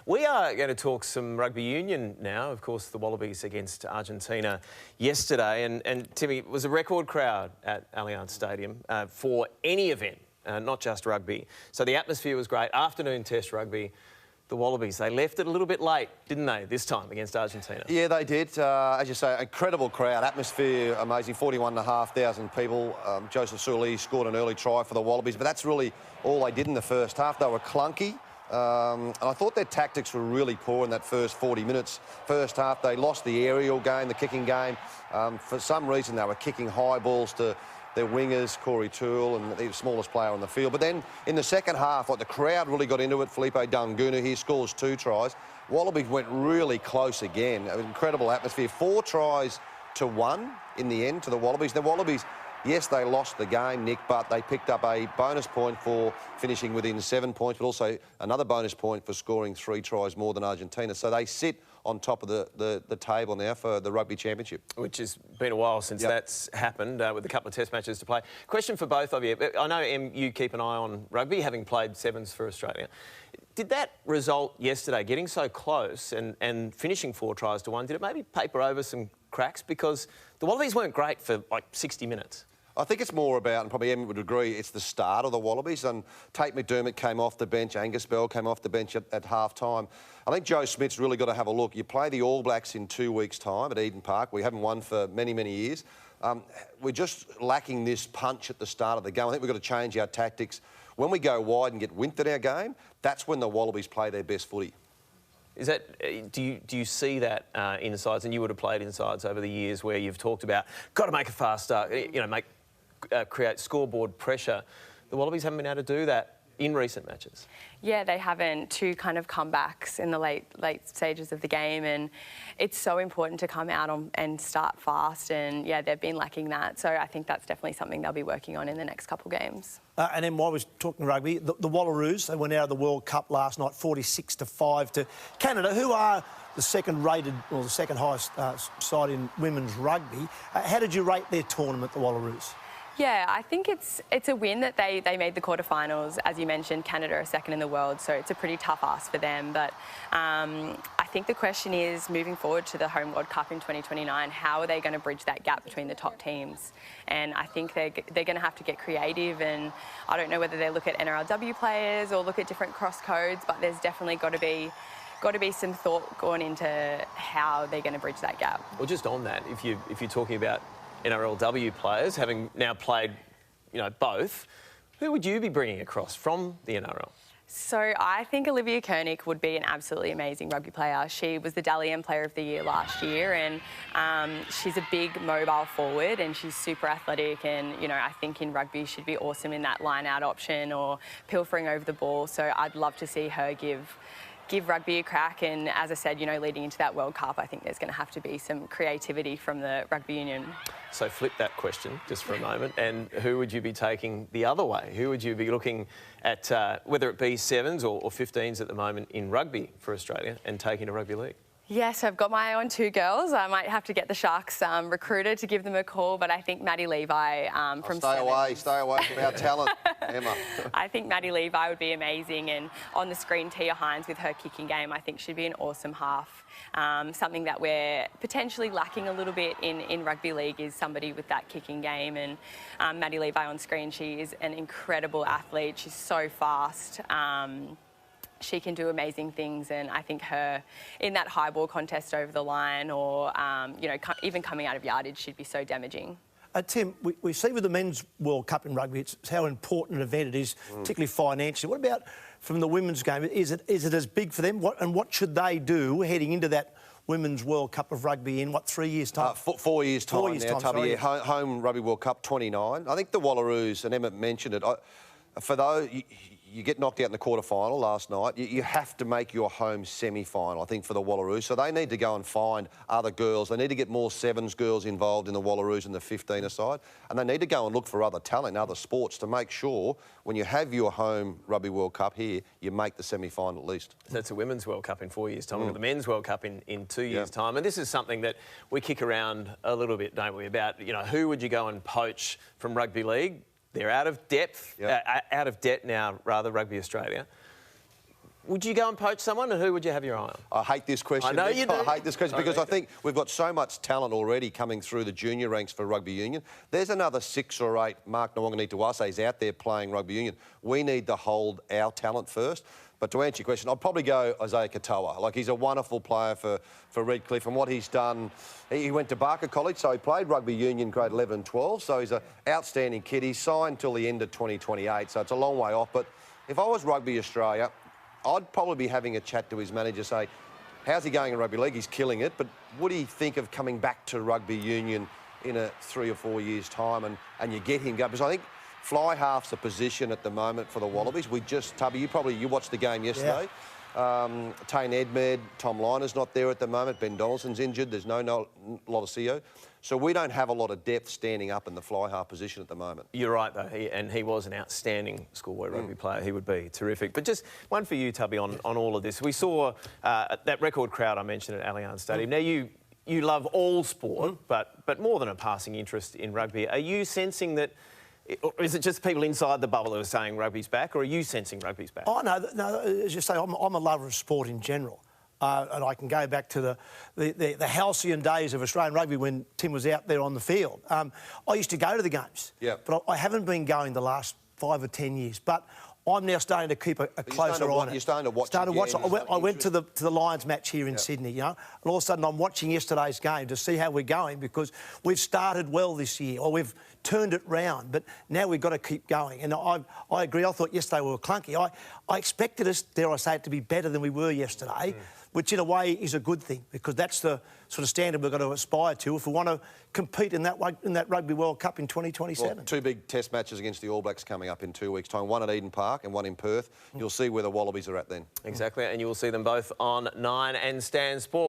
We are going to talk some rugby union now. Of course, the Wallabies against Argentina yesterday. And Timmy, it was a record crowd at Allianz Stadium for any event, not just rugby. So the atmosphere was great. Afternoon test rugby. The Wallabies, they left it a little bit late, didn't they, this time against Argentina? Yeah, they did. As you say, incredible crowd. Atmosphere amazing. 41,500 people. Joseph Sully scored an early try for the Wallabies, but that's really all they did in the first half. They were clunky. And I thought their tactics were really poor in that first 40 minutes. First half, they lost the aerial game, the kicking game. For some reason, they were kicking high balls to their wingers, Corey Toole, and the smallest player on the field. But then in the second half, like, the crowd really got into it. Felipe Dungunu, he scores 2 tries. Wallabies went really close again. An incredible atmosphere. 4 tries to 1 in the end to the Wallabies. The Wallabies, yes, they lost the game, Nick, but they picked up a bonus point for finishing within 7 points, but also another bonus point for scoring 3 tries more than Argentina. So they sit on top of the table now for the Rugby Championship. Which has been a while since that's happened, with a couple of test matches to play. Question for both of you. I know, Em, you keep an eye on rugby, having played sevens for Australia. Did that result yesterday, getting so close and finishing 4 tries to 1, did it maybe paper over some cracks? Because the Wallabies weren't great for, like, 60 minutes. I think it's more about, and probably Em would agree, it's the start of the Wallabies. And Tate McDermott came off the bench, Angus Bell came off the bench at half-time. I think Joe Smith's really got to have a look. You play the All Blacks in 2 weeks' time at Eden Park. We haven't won for many, many years. We're just lacking this punch at the start of the game. I think we've got to change our tactics. When we go wide and get winked at our game, that's when the Wallabies play their best footy. Is that, do you see that insides, and you would have played insides over the years where you've talked about, got to make a fast start, you know, create scoreboard pressure. The Wallabies haven't been able to do that in recent matches. Yeah, they haven't. 2 kind of comebacks in the late stages of the game, and it's so important to come out and start fast, and yeah, they've been lacking that. So I think that's definitely something they'll be working on in the next couple of games. And then while we're talking rugby, the Walaroos, they went out of the World Cup last night, 46-5 to Canada, who are the second-rated, or the second highest side in women's rugby. How did you rate their tournament, the Walaroos? Yeah, I think it's a win that they made the quarterfinals. As you mentioned, Canada are second in the world, so it's a pretty tough ask for them. But I think the question is, moving forward to the Home World Cup in 2029, how are they going to bridge that gap between the top teams? And I think they're going to have to get creative, and I don't know whether they look at NRLW players or look at different cross codes, but there's definitely got to be some thought going into how they're going to bridge that gap. Well, just on that, if you're talking about NRLW players, having now played, you know, both, who would you be bringing across from the NRL? So I think Olivia Koenig would be an absolutely amazing rugby player. She was the Dally M Player of the Year last year, and she's a big mobile forward, and she's super athletic, and, you know, I think in rugby she'd be awesome in that line-out option or pilfering over the ball. So I'd love to see her give rugby a crack, and as I said, you know, leading into that World Cup, I think there's going to have to be some creativity from the rugby union. So flip that question just for a moment, and who would you be taking the other way? Who would you be looking at, whether it be 7s or 15s at the moment in rugby for Australia, and taking to rugby league? Yes, I've got my eye on 2 girls. I might have to get the Sharks recruiter to give them a call, but I think Maddie Levi from Stay away from our talent, Emma. I think Maddie Levi would be amazing, and on the screen, Tia Hines with her kicking game, I think she'd be an awesome half. Something that we're potentially lacking a little bit in rugby league is somebody with that kicking game, and Maddie Levi on screen, she is an incredible athlete. She's so fast. She can do amazing things, and I think her in that high ball contest over the line, or you know, even coming out of yardage, she'd be so damaging. Tim, we see with the Men's World Cup in rugby, it's how important an event it is, particularly financially. What about from the women's game? Is it as big for them? What should they do heading into that Women's World Cup of rugby in, 3 years' time? 4 years' time. 4 years' time, sorry. Yeah, home Rugby World Cup 29. I think the Walaroos, and Emma mentioned it, for those... You get knocked out in the quarter-final last night, you have to make your home semi-final, I think, for the Wallaroos. So they need to go and find other girls. They need to get more 7s girls involved in the Wallaroos and the 15er side. And they need to go and look for other talent in other sports to make sure when you have your home Rugby World Cup here, you make the semi-final at least. That's a Women's World Cup in 4 years' time. We've got the Men's World Cup in 2 years' time. And this is something that we kick around a little bit, don't we, about, you know, who would you go and poach from rugby league? They're out of depth, out of debt now, rather, Rugby Australia. Would you go and poach someone, and who would you have your eye on? I hate this question. I know you do. I hate this question because I think we've got so much talent already coming through the junior ranks for rugby union. There's another 6 or 8 Mark Nawangani-Tuase's out there playing rugby union. We need to hold our talent first. But to answer your question, I'd probably go Isaiah Katoa. Like, he's a wonderful player for Redcliffe, and what he's done, he went to Barker College, so he played rugby union grade 11 and 12, so he's an outstanding kid. He's signed till the end of 2028, so it's a long way off. But if I was Rugby Australia, I'd probably be having a chat to his manager, say, how's he going in rugby league? He's killing it, but would he think of coming back to rugby union in a 3 or 4 years' time, and you get him going? Because I think fly half's a position at the moment for the Wallabies. We just, Tubby, you watched the game yesterday. Yeah. Tane Edmed, Tom Liner's not there at the moment. Ben Donaldson's injured. There's no lot of CO. So we don't have a lot of depth standing up in the fly half position at the moment. You're right, though, he was an outstanding schoolboy rugby player. He would be terrific. But just one for you, Tubby, on all of this. We saw that record crowd I mentioned at Allianz Stadium. Now, you love all sport, but more than a passing interest in rugby. Are you sensing that... Or is it just people inside the bubble who are saying rugby's back, or are you sensing rugby's back? Oh, no, as you say, I'm a lover of sport in general. And I can go back to the halcyon days of Australian rugby when Tim was out there on the field. I used to go to the games, but I haven't been going the last 5 or 10 years. But I'm now starting to keep a closer eye on it. You're starting to watch. I went to the Lions match here in Sydney, you know, and all of a sudden I'm watching yesterday's game to see how we're going, because we've started well this year, or we've turned it round, but now we've got to keep going. And I agree. I thought yesterday we were clunky. I expected us, dare I say it, to be better than we were yesterday, which in a way is a good thing, because that's the sort of standard we've got to aspire to if we want to compete in that Rugby World Cup in 2027. Well, 2 big test matches against the All Blacks coming up in 2 weeks' time, one at Eden Park and one in Perth. You'll see where the Wallabies are at then. Exactly, and you will see them both on 9 and Stan Sport.